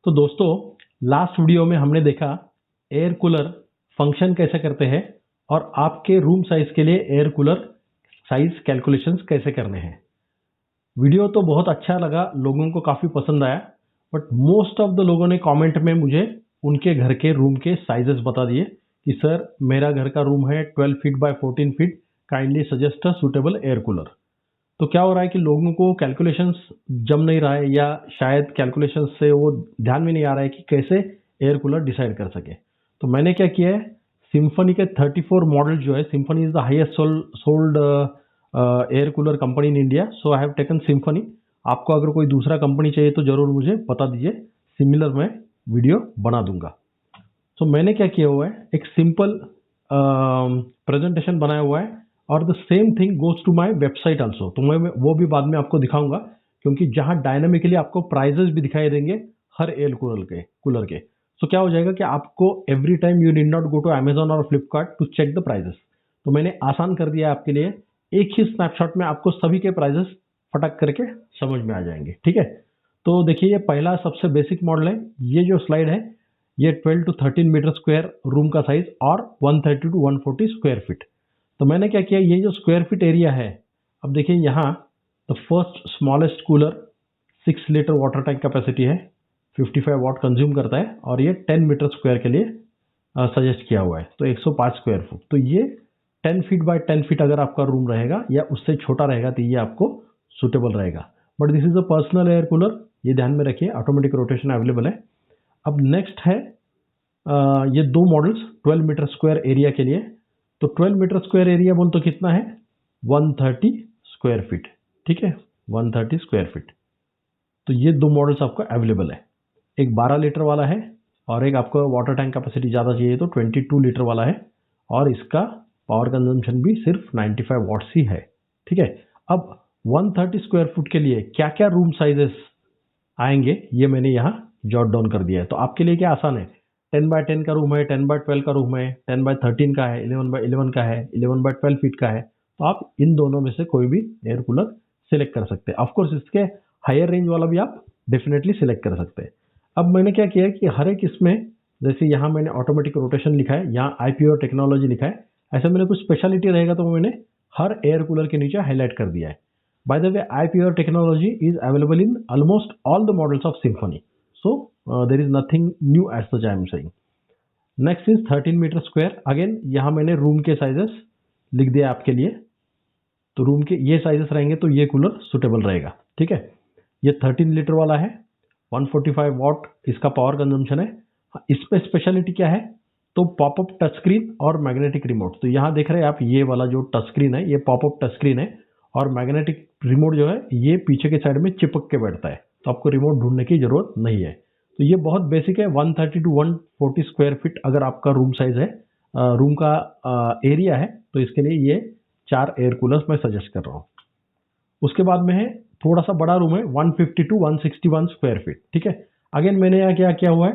तो दोस्तों, last video में हमने देखा एयर कूलर फंक्शन कैसे करते हैं और आपके रूम साइज के लिए एयर कूलर साइज कैलकुलेशंस कैसे करने हैं। वीडियो तो बहुत अच्छा लगा, लोगों को काफ़ी पसंद आया, बट मोस्ट ऑफ द लोगों ने कमेंट में मुझे उनके घर के रूम के साइजेस बता दिए कि सर मेरा घर का रूम है 12 feet by 14 feet, kindly suggest a suitable air cooler. तो क्या हो रहा है कि लोगों को कैलकुलेशंस जम नहीं रहा है, या शायद कैलकुलेशंस से वो ध्यान में नहीं आ रहा है कि कैसे एयर कूलर डिसाइड कर सके। तो मैंने क्या किया है, सिम्फनी के 34 मॉडल जो है, symphony is the highest sold air cooler company in India, so I have taken symphony. आपको अगर कोई दूसरा कंपनी चाहिए तो ज़रूर मुझे बता दीजिए, सिमिलर मैं वीडियो बना दूंगा। तो मैंने क्या किया हुआ है, एक सिंपल प्रेजेंटेशन बनाया हुआ है और the same thing goes to my website also. तो मैं वो भी बाद में आपको दिखाऊंगा, क्योंकि जहां डायनामिकली आपको प्राइजेस भी दिखाई देंगे हर एयर कूलर के। सो क्या हो जाएगा कि आपको every time you need not go to Amazon और Flipkart to check the prices. तो मैंने आसान कर दिया है आपके लिए, एक ही स्नैपशॉट में आपको सभी के प्राइजेस फटक करके समझ में आ जाएंगे। ठीक है, तो देखिए ये पहला सबसे बेसिक मॉडल है। ये जो स्लाइड है ये 12 टू 13 मीटर स्क्वायर रूम का साइज और 130 टू 140 स्क्वायर फीट। तो मैंने क्या किया, ये जो स्क्वायर फीट एरिया है, अब देखिए यहाँ the first smallest cooler 6 litre water tank capacity है, 55 वाट कंज्यूम करता है और ये 10 मीटर स्क्वायर के लिए सजेस्ट किया हुआ है, तो 105 स्क्वायर फुट। तो ये 10 फीट बाय 10 फीट अगर आपका रूम रहेगा या उससे छोटा रहेगा तो ये आपको सुटेबल रहेगा। But this is a personal air cooler, ये ध्यान में रखिए, ऑटोमेटिक रोटेशन अवेलेबल है। अब नेक्स्ट है ये दो मॉडल्स 12 मीटर स्क्वायर एरिया के लिए। तो 12 मीटर स्क्वायर एरिया बोल तो कितना है, 130 स्क्वायर फीट। ठीक है, 130 स्क्वायर फीट। तो ये दो मॉडल्स आपको अवेलेबल है, एक 12 लीटर वाला है और एक आपको वाटर टैंक कैपेसिटी ज़्यादा चाहिए तो 22 लीटर वाला है, और इसका पावर कंजम्पशन भी सिर्फ 95 वाट्स ही है। ठीक है, अब 130 स्क्वायर फुट के लिए क्या क्या रूम साइजेस आएंगे ये मैंने यहाँ जॉट डाउन कर दिया है। तो आपके लिए क्या आसान है, 10 बाय 10 का रूम है, 10 बाय 12 का रूम है, 10 बाय 13 का है, 11 बाय 11 का है, 11 बाय 12 फीट का है। तो आप इन दोनों में से कोई भी एयर कूलर सिलेक्ट कर सकते हैं। ऑफकोर्स इसके हायर रेंज वाला भी आप डेफिनेटली सिलेक्ट कर सकते हैं। अब मैंने क्या किया कि हर एक इसमें, जैसे यहाँ मैंने ऑटोमेटिक रोटेशन लिखा है, यहाँ IPO टेक्नोलॉजी लिखा है, ऐसा मैंने कुछ स्पेशलिटी रहेगा तो मैंने हर एयर कूलर के नीचे हाईलाइट कर दिया है। By the way, IPO technology is available in almost all the models of Symphony. So, there is nothing new as such I am saying. Next is 13 meter square. Again, यहाँ मैंने room के sizes लिख दिया आपके लिए। तो room के ये साइजेस रहेंगे तो ये कूलर सुटेबल रहेगा। ठीक है, ये 13 लीटर वाला है, 145 वाट इसका पावर कंजम्पशन है। इसमें स्पेशलिटी क्या है, तो पॉपअप टच स्क्रीन और मैग्नेटिक रिमोट। तो यहाँ देख रहे हैं आप, ये वाला जो टच स्क्रीन है ये पॉपअप टच स्क्रीन है, और मैग्नेटिक रिमोट जो है ये पीछे के साइड में चिपक के बैठता है, तो आपको रिमोट ढूंढने की जरूरत नहीं है। तो ये बहुत बेसिक है। 130 टू 140 स्क्वायर फीट अगर आपका रूम साइज है, रूम का एरिया है, तो इसके लिए ये 4 एयर कूलर्स मैं सजेस्ट कर रहा हूँ। उसके बाद में है थोड़ा सा बड़ा रूम है, 150 टू 161 स्क्वायर फीट। ठीक है, अगेन मैंने यहाँ क्या किया हुआ है,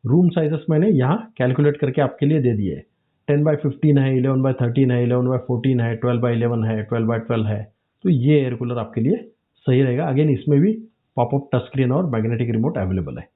रूम साइजेस मैंने यहाँ कैलकुलेट करके आपके लिए दे दिए है। 10 बाय 15 है, 11 बाय 13 है, 11 बाय 14 है, 12 बाय 11 है, 12 बाय 12 है। तो ये एयर कूलर आपके लिए सही रहेगा। अगेन इसमें भी पॉपअप टच स्क्रीन और मैग्नेटिक रिमोट अवेलेबल है।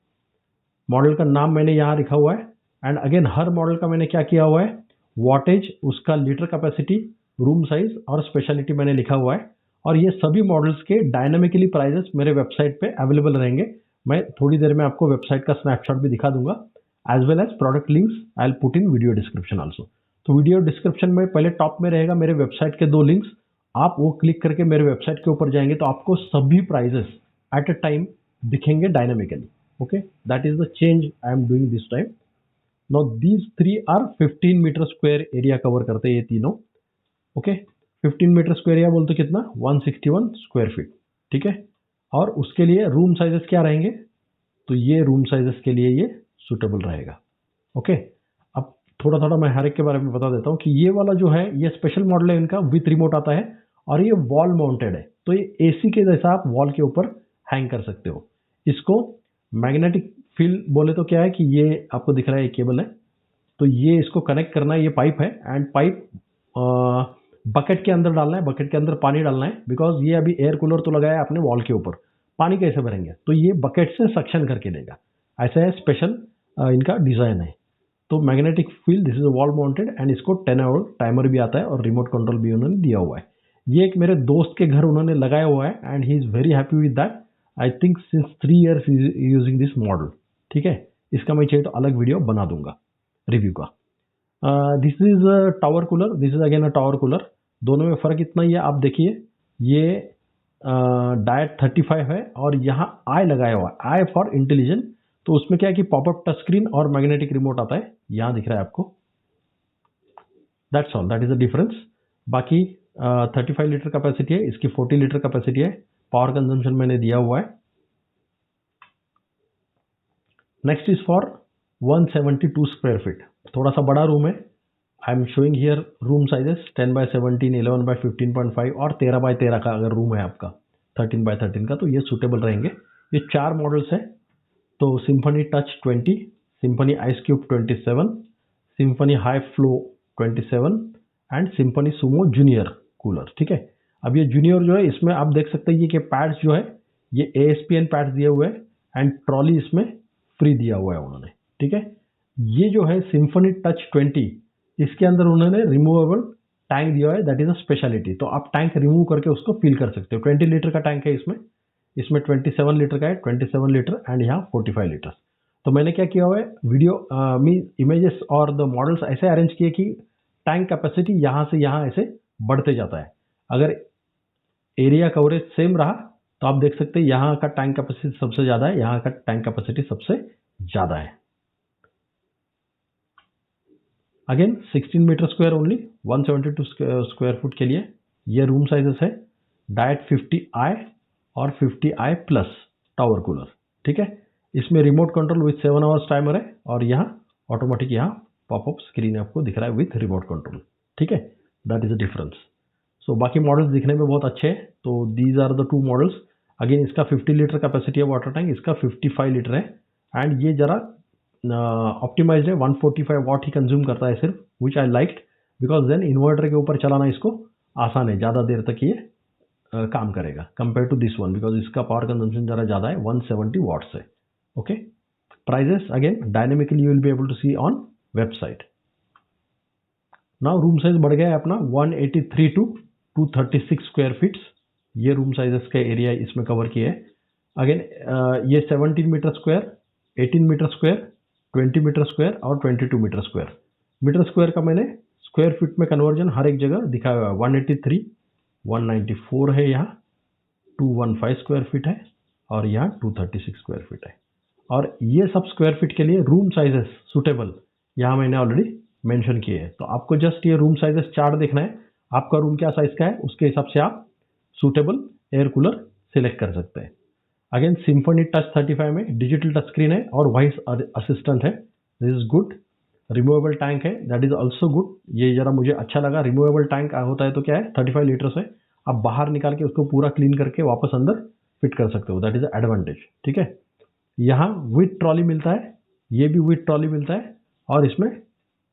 मॉडल का नाम मैंने यहाँ लिखा हुआ है, एंड अगेन हर मॉडल का मैंने क्या किया हुआ है, वॉटेज, उसका लीटर कैपेसिटी, रूम साइज और स्पेशलिटी मैंने लिखा हुआ है। और ये सभी मॉडल्स के डायनामिकली प्राइजेस मेरे वेबसाइट पे अवेलेबल रहेंगे। मैं थोड़ी देर में आपको वेबसाइट का स्नैपशॉट भी दिखा दूंगा, as well as product links I will put in video description also. तो वीडियो डिस्क्रिप्शन में पहले टॉप में रहेगा मेरे वेबसाइट के 2 लिंक्स, आप वो क्लिक करके मेरे वेबसाइट के ऊपर जाएंगे तो आपको सभी प्राइजेस एट अ टाइम दिखेंगे dynamically. Okay, that is the change I am doing this time. Now these 3 are 15 meter square area cover करते हैं ये तीनों। ओके, 15 मीटर स्क्वायर एरिया बोलते कितना, 161 स्क्वायर फीट। ठीक है, और उसके लिए रूम साइजेस क्या रहेंगे, तो ये रूम साइजेस के लिए ये सुटेबल रहेगा। ओके, अब थोड़ा थोड़ा मैं हर एक के बारे में बता देता हूँ कि ये वाला जो है ये स्पेशल मॉडल है, इनका विथ रिमोट आता है और ये वॉल माउंटेड है। तो ये AC के जैसा आप वॉल के ऊपर हैंग कर सकते हो। इसको मैग्नेटिक फील्ड बोले तो क्या है कि ये आपको दिख रहा है, ये केबल है, तो ये इसको कनेक्ट करना है, ये पाइप है, एंड पाइप बकेट के अंदर डालना है, बकेट के अंदर पानी डालना है, बिकॉज ये अभी एयर कूलर तो लगाया है आपने वॉल के ऊपर, पानी कैसे भरेंगे, तो ये बकेट से सक्शन करके लेगा। ऐसा है स्पेशल इनका डिज़ाइन है। तो magnetic field, this is wall mounted and इसको 10 आवर टाइमर भी आता है और रिमोट कंट्रोल भी उन्होंने दिया हुआ है। ये एक मेरे दोस्त के घर उन्होंने लगाया हुआ है and he is very happy with that. I think since 3 years using this model. ठीक है, इसका मैं चाहिए तो अलग वीडियो बना दूंगा रिव्यू का। This is a tower cooler, this is again a tower cooler. दोनों में फ़र्क इतना ही है, आप देखिए ये डायट 35 है और यहाँ आई लगाया हुआ है, आई फॉर इंटेलिजेंट। तो उसमें क्या है कि पॉपअप टच स्क्रीन और मैग्नेटिक रिमोट आता है, यहाँ दिख रहा है आपको। That's all, that is the difference. बाकी 35 लीटर कैपेसिटी है, इसकी 40 लीटर कैपेसिटी है। पावर कंजम्पशन मैंने दिया हुआ है। Next is for 172 square feet, थोड़ा सा बड़ा रूम है। I am showing here room sizes 10x17, 11x15.5 और 13x13 का अगर रूम है आपका 13x13 का तो ये सूटेबल रहेंगे। ये 4 मॉडल्स हैं। तो symphony touch 20, symphony ice cube 27, symphony high flow 27 and symphony Sumo junior cooler. ठीक है, अब ये जूनियर जो है इसमें आप देख सकते हैं ये कि पैड्स जो है ये ASPN पैड्स दिए हुए हैं एंड ट्रॉली इसमें फ्री दिया हुआ है उन्होंने। ठीक है, ये जो है सिम्फनी टच 20, इसके अंदर उन्होंने रिमूवेबल टैंक दिया है, दैट इज अ स्पेशलिटी। तो आप टैंक रिमूव करके उसको फिल कर सकते हो। 20 लीटर का टैंक है इसमें 27 लीटर का है, 27 लीटर एंड यहाँ 45 लीटर। तो मैंने क्या किया हुआ है, वीडियो में इमेजेस और द मॉडल्स ऐसे अरेंज किए कि टैंक कैपेसिटी यहाँ से यहाँ ऐसे बढ़ते जाता है। अगर एरिया कवरेज सेम रहा तो आप देख सकते हैं यहाँ का टैंक कैपेसिटी सबसे ज़्यादा है, यहाँ का टैंक कैपेसिटी सबसे ज़्यादा है। Again 16 meter square only, 172 square foot के लिए ये रूम साइजेस है। डायट 50i और 50i प्लस टावर कूलर। ठीक है, इसमें remote control with 7 hours timer है और यहाँ ऑटोमेटिक यहाँ पॉपअप स्क्रीन आपको दिख रहा है विथ रिमोट कंट्रोल। ठीक है, that is the difference. So बाकी मॉडल्स दिखने में बहुत अच्छे हैं। तो these are the 2 models. Again इसका 50 लीटर कैपेसिटी है वाटर टैंक, इसका 55 लीटर है एंड ये जरा ऑप्टिमाइज्ड है। 145 वाट ही कंज्यूम करता है सिर्फ, which I liked because then inverter के ऊपर चलाना इसको आसान है, ज़्यादा देर तक ये काम करेगा compare to this one because इसका पावर कंजम्पशन ज़रा ज़्यादा है, 170 वाट्स है। Okay, prices again dynamically you will be able to see on website. Now room size बढ़ गया है अपना 183 टू 236 स्क्वायर फीट्स। ये रूम साइजेस का एरिया इसमें कवर किया है। अगेन ये 17 meter square, 18 meter square, 20 meter square और 22 मीटर स्क्वायर। मीटर स्क्वायर का मैंने स्क्वायर फीट में कन्वर्जन हर एक जगह दिखाया हुआ है। 183, 194 है, यहाँ 215 स्क्वायर फीट है और यहाँ 236 स्क्वायर फीट है। और ये सब स्क्वायर फीट के लिए रूम साइजेस सुटेबल यहाँ मैंने ऑलरेडी मेंशन किए हैं। तो आपको जस्ट ये रूम साइजेस चार्ट देखना है, आपका रूम क्या साइज का है उसके हिसाब से आप सुटेबल एयर कूलर सिलेक्ट कर सकते हैं। अगेन सिम्फनी टच 35 में डिजिटल टच स्क्रीन है और वॉइस असिस्टेंट है, this is good. Removable tank है, दैट इज ऑल्सो गुड। ये जरा मुझे अच्छा लगा। रिमूवेबल टैंक होता है तो क्या है 35 लीटर से आप बाहर निकाल के उसको पूरा क्लीन करके वापस अंदर फिट कर सकते हो, दैट इज एडवांटेज। ठीक है, यहाँ विथ ट्रॉली मिलता है, ये भी विथ ट्रॉली मिलता है और इसमें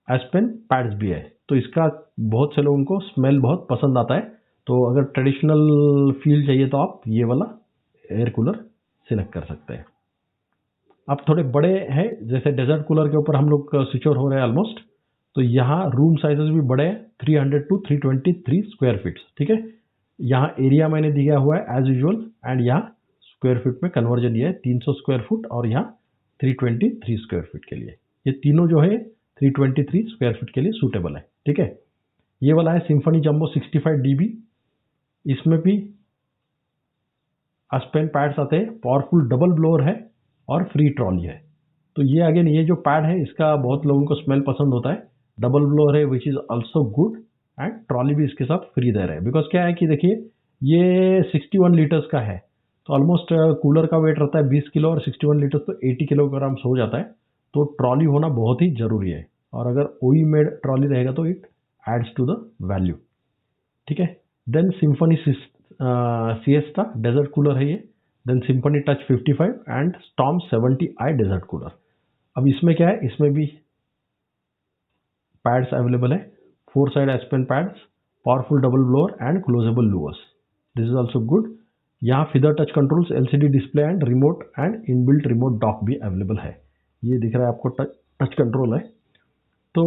एस्पेन पैड्स भी है। तो इसका बहुत से लोगों को स्मेल बहुत पसंद आता है। तो अगर ट्रेडिशनल फील चाहिए तो आप ये वाला एयर कूलर सिलेक्ट कर सकते हैं। अब थोड़े बड़े हैं, जैसे डेजर्ट कूलर के ऊपर हम लोग स्विच ओवर हो रहे हैं ऑलमोस्ट। तो यहाँ रूम साइजेस भी बड़े हैं, 300 टू 323 स्क्वायर फीट्स। ठीक है, यहाँ एरिया मैंने दिया हुआ है एज यूजुअल एंड यहाँ स्क्वायर फीट में कन्वर्जन ये है 300 स्क्वायर फुट और यहाँ 323 स्क्वायर फीट के लिए। ये तीनों जो है 323 स्क्वायर फीट के लिए सूटेबल है। ठीक है, ये वाला है सिम्फनी जंबो 65 dB। इसमें भी एस्पेन पैड्स आते हैं, पावरफुल डबल ब्लोअर है और फ्री ट्रॉली है। तो ये अगेन ये जो पैड है इसका बहुत लोगों को स्मेल पसंद होता है। डबल ब्लोअर है which is also good and trolley भी इसके साथ फ्री दे रहे हैं। बिकॉज क्या है कि देखिए ये 61 लीटर्स का है तो ऑलमोस्ट कूलर का वेट रहता है 20 किलो और 61 लीटर्स तो 80 किलोग्राम हो जाता है। तो ट्रॉली होना बहुत ही ज़रूरी है और अगर ओई मेड ट्रॉली रहेगा तो it adds to the value. ठीक है, then Symphony siesta desert cooler है ये। Then Symphony touch 55 and storm 70i desert cooler. अब इसमें क्या है, इसमें भी पैड्स अवेलेबल है, 4 side aspen pads, powerful double blower and closable louvers, this is also good. यहाँ feather touch controls, LCD display and remote and inbuilt remote dock भी available है। ये दिख रहा है आपको टच कंट्रोल है। तो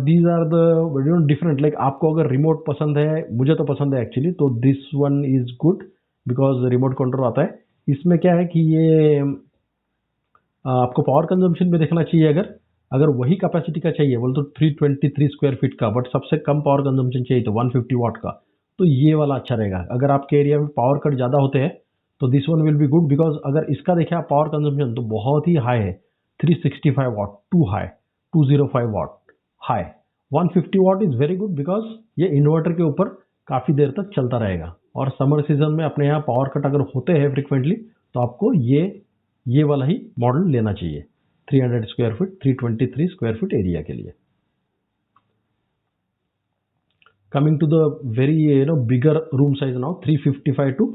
these are the different, like आपको अगर रिमोट पसंद है, मुझे तो पसंद है एक्चुअली, तो this one is good because remote control आता है। इसमें क्या है कि ये आपको पावर कंजम्पशन में देखना चाहिए, अगर वही कैपेसिटी का चाहिए बोल तो 323 स्क्वायर फीट का, बट सबसे कम पावर कंजम्पशन चाहिए तो 150 वाट का, तो ये वाला अच्छा रहेगा। अगर आपके एरिया में पावर कट ज़्यादा होते हैं तो this one will be good, because अगर इसका देखें आप पावर कंजम्पशन तो बहुत ही हाई है, 365 watt, two high, 205 watt high. 150 watt is very good because ये इन्वर्टर के ऊपर काफ़ी देर तक चलता रहेगा। और समर सीजन में अपने यहाँ पावर कट अगर होते हैं फ्रिक्वेंटली तो आपको ये वाला ही मॉडल लेना चाहिए, 300 square feet, 323 square feet area के लिए। Coming to the very bigger room size now, 355 to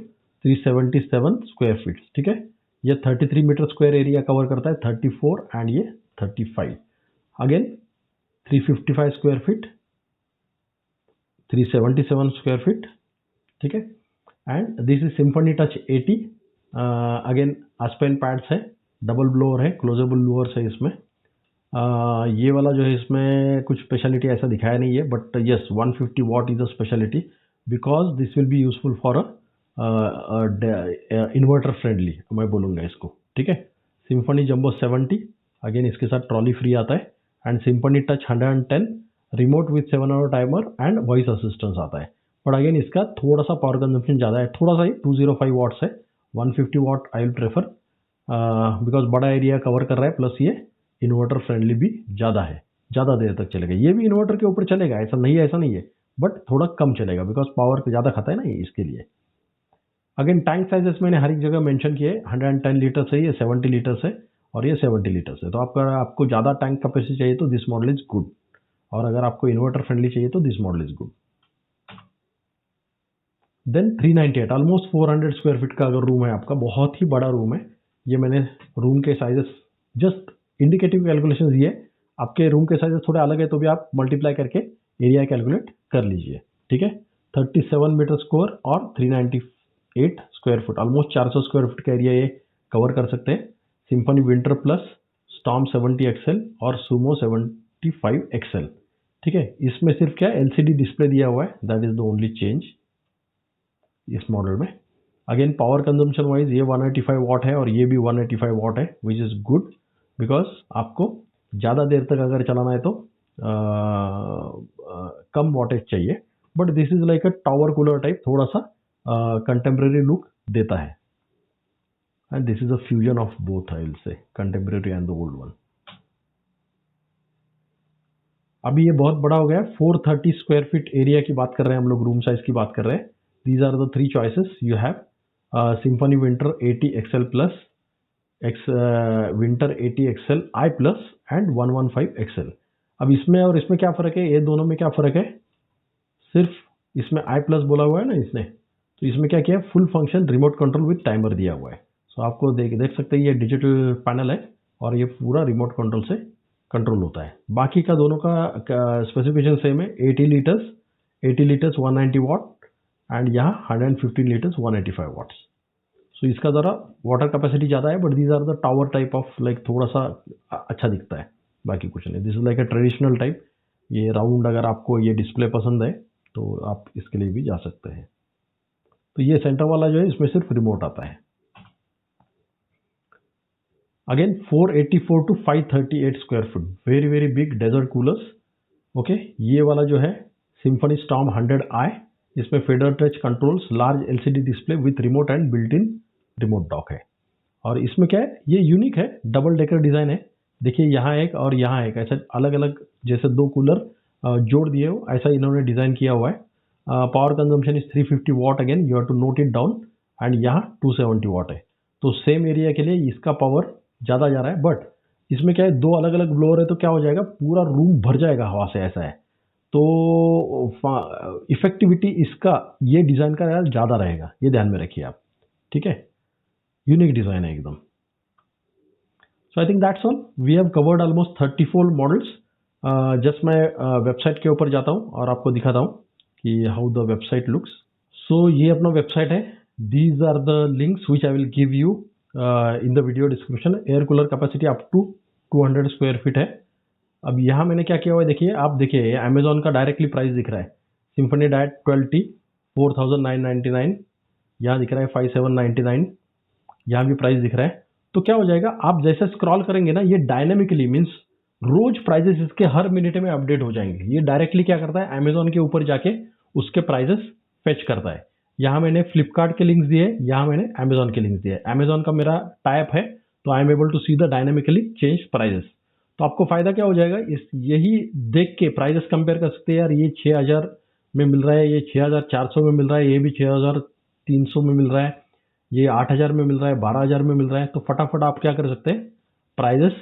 377 square feet, ठीक है। ये 33 मीटर स्क्वायर एरिया कवर करता है, 34 एंड ये 35। Again 355 square feet, 377 square feet, ठीक है। And this is Symphony touch 80। Again aspen pads है, डबल ब्लोअर है, क्लोजेबल लोअर्स है इसमें। ये वाला जो है इसमें कुछ स्पेशलिटी ऐसा दिखाया नहीं है, but yes 150 what is a speciality because this will be useful for inverter friendly, मैं बोलूँगा इसको, ठीक है। सिम्फनी जंबो 70, अगेन इसके साथ ट्रॉली फ्री आता है। And Symphony touch 110, remote with 7 hour timer and voice assistance आता है। बट अगेन इसका थोड़ा सा पावर कंजम्पशन ज़्यादा है, थोड़ा सा ही, 205 वाट्स है। 150 वाट आई विल प्रेफर बिकॉज बड़ा एरिया कवर कर रहा है, प्लस ये इन्वर्टर फ्रेंडली भी ज़्यादा है, ज़्यादा देर तक चलेगा। ये भी इन्वर्टर के ऊपर चलेगा, ऐसा नहीं है, बट थोड़ा कम चलेगा बिकॉज पावर ज़्यादा खाता है ना ये, इसके लिए। अगेन टैंक साइजेस मैंने हर एक जगह मेंशन किए, 110 लीटर्स है, ये 70 लीटर्स है और ये 70 लीटर्स है। तो आपको ज़्यादा टैंक कैपेसिटी चाहिए तो दिस मॉडल इज गुड, और अगर आपको इन्वर्टर फ्रेंडली चाहिए तो this model is good. Then 398, almost 400 square feet का अगर रूम है आपका, बहुत ही बड़ा रूम है। ये मैंने रूम के साइजेस जस्ट इंडिकेटिव कैलकुलेशन दिए, आपके रूम के साइजेस थोड़े अलग है तो भी आप मल्टीप्लाई करके एरिया कैलकुलेट कर लीजिए, ठीक है। 37 मीटर स्क्वायर और 398 square foot, almost 400 square foot का एरिया ये कवर कर सकते हैं। Symphony winter plus, storm 70 XL और सुमो 75 एक्सएल, ठीक है। इसमें सिर्फ क्या एलसीडी डिस्प्ले दिया हुआ है, that is the only change इस मॉडल में। अगेन पावर कंजम्पशन वाइज ये 185 वाट है और ये भी 185 वाट है, विच इज़ गुड बिकॉज आपको ज़्यादा देर तक अगर चलाना है तो कम वाटेज चाहिए। But this is like a tower cooler type, थोड़ा सा कंटेम्प्रेरी लुक देता है। And this is a fusion of both, I will say contemporary and the old one. अभी ये बहुत बड़ा हो गया, 430 स्क्वायर फीट एरिया की बात कर रहे हैं हम लोग, रूम साइज की बात कर रहे हैं। These are the three choices you have. Symphony Winter 80 XL Plus, Winter 80 XL I Plus and 115 XL। अब इसमें और इसमें क्या फ़र्क है, ये दोनों में क्या फ़र्क है, सिर्फ इसमें I Plus बोला हुआ है ना इसने, तो इसमें क्या किया, full function remote control with timer दिया हुआ है। सो आपको देख सकते हैं ये डिजिटल पैनल है और ये पूरा रिमोट कंट्रोल से कंट्रोल होता है। बाकी का दोनों का स्पेसिफिकेशन सेम है, 80 लीटर्स 190 वाट एंड यहाँ 115 लीटर्स 185 वाट्स। सो इसका ज़रा वाटर कैपेसिटी ज़्यादा है, but these are the tower type of, like थोड़ा सा अच्छा दिखता है, बाकी कुछ नहीं। This is like a traditional type, ये राउंड अगर आपको ये डिस्प्ले पसंद है तो आप इसके लिए भी जा सकते हैं। तो ये सेंटर वाला जो है इसमें सिर्फ रिमोट आता है। Again 484 to 538 square foot, very very big desert coolers, okay. ये वाला जो है सिम्फनी स्टॉर्म 100i, इसमें feather touch controls, large LCD display with remote and built in remote dock है। और इसमें क्या है, ये यूनिक है, डबल डेकर डिज़ाइन है। देखिए यहाँ एक और यहाँ एक, ऐसा अलग अलग जैसे दो कूलर जोड़ दिए हो, ऐसा इन्होंने डिज़ाइन किया हुआ है। Power consumption is 350 watt, again you have to note it down. And यहाँ 270 वाट है, तो सेम एरिया के लिए इसका पावर ज़्यादा जा रहा है। बट इसमें क्या है, दो अलग अलग ब्लोअर है तो क्या हो जाएगा, पूरा रूम भर जाएगा हवा से, ऐसा है। तो इफेक्टिविटी इसका ये डिज़ाइन का यार ज़्यादा रहेगा, ये ध्यान में रखिए आप, ठीक है। यूनिक डिज़ाइन है एकदम। So I think that's all, we have covered almost 34 models. Just मैं वेबसाइट के ऊपर जाता हूँ और आपको दिखाता हूँ कि how the website looks. So ये अपना वेबसाइट है, these are the links which I will give you in the video description. Air cooler capacity up to 200 square feet है. अब यहाँ मैंने क्या किया हुआ है देखिए, आप देखिए अमेजोन का डायरेक्टली प्राइस दिख रहा है. सिम्फनी डायट 12T 4999, यहाँ दिख रहा है 5799, यहाँ भी प्राइस दिख रहा है. तो क्या हो जाएगा, आप जैसे स्क्रॉल करेंगे ना, ये डायनेमिकली मीन्स रोज प्राइजेस इसके हर मिनट में अपडेट हो जाएंगे. ये डायरेक्टली क्या करता है, अमेजोन के ऊपर जाके उसके प्राइजेस फेच करता है. यहाँ मैंने फ्लिपकार्ट के लिंक्स दिए, यहाँ मैंने अमेजोन के लिंक्स दिए. अमेजोन का मेरा टाइप है, तो I am able to see the dynamically change prices. तो आपको फायदा क्या हो जाएगा, इस यही देख के प्राइजेस कंपेयर कर सकते हैं. यार ये 6000 में मिल रहा है, ये 6400 में मिल रहा है, ये भी 6300 में मिल रहा है, ये 8000 में मिल रहा है, 12000 में मिल रहा है. तो फटाफट आप क्या कर सकते हैं, प्राइजेस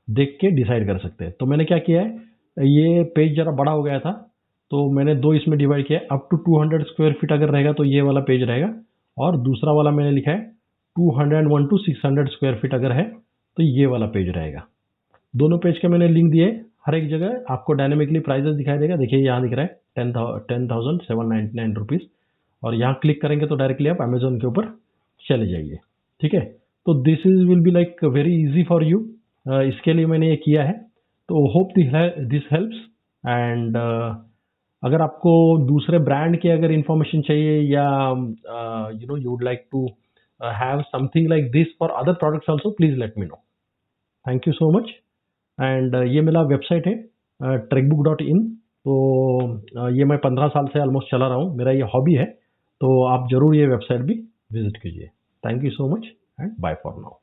देख के डिसाइड कर सकते हैं. तो मैंने क्या किया है, ये पेज जरा बड़ा हो गया था, तो मैंने दो इसमें डिवाइड किया. अप टू 200 स्क्वायर फीट अगर रहेगा तो ये वाला पेज रहेगा, और दूसरा वाला मैंने लिखा है 201 टू 600 स्क्वायर फीट अगर है तो ये वाला पेज रहेगा. दोनों पेज के मैंने लिंक दिए. हर एक जगह आपको डायनेमिकली प्राइजेस दिखाई देगा. देखिए यहाँ दिख रहा है 10,799 रुपीज़, और यहाँ क्लिक करेंगे तो डायरेक्टली आप अमेजोन के ऊपर चले जाइए. ठीक है, तो this is will be like very easy for you. इसके लिए मैंने ये किया है. तो होप दिस हेल्प्स. एंड अगर आपको दूसरे ब्रांड की अगर इंफॉर्मेशन चाहिए, या you know you would like to have something like this for other products also, please let me know. Thank you so much. And ये मेरा वेबसाइट है trekbook.in. तो ये मैं 15 साल से ऑलमोस्ट चला रहा हूँ, मेरा ये हॉबी है. तो आप ज़रूर ये वेबसाइट भी विजिट कीजिए. Thank you so much and bye for now.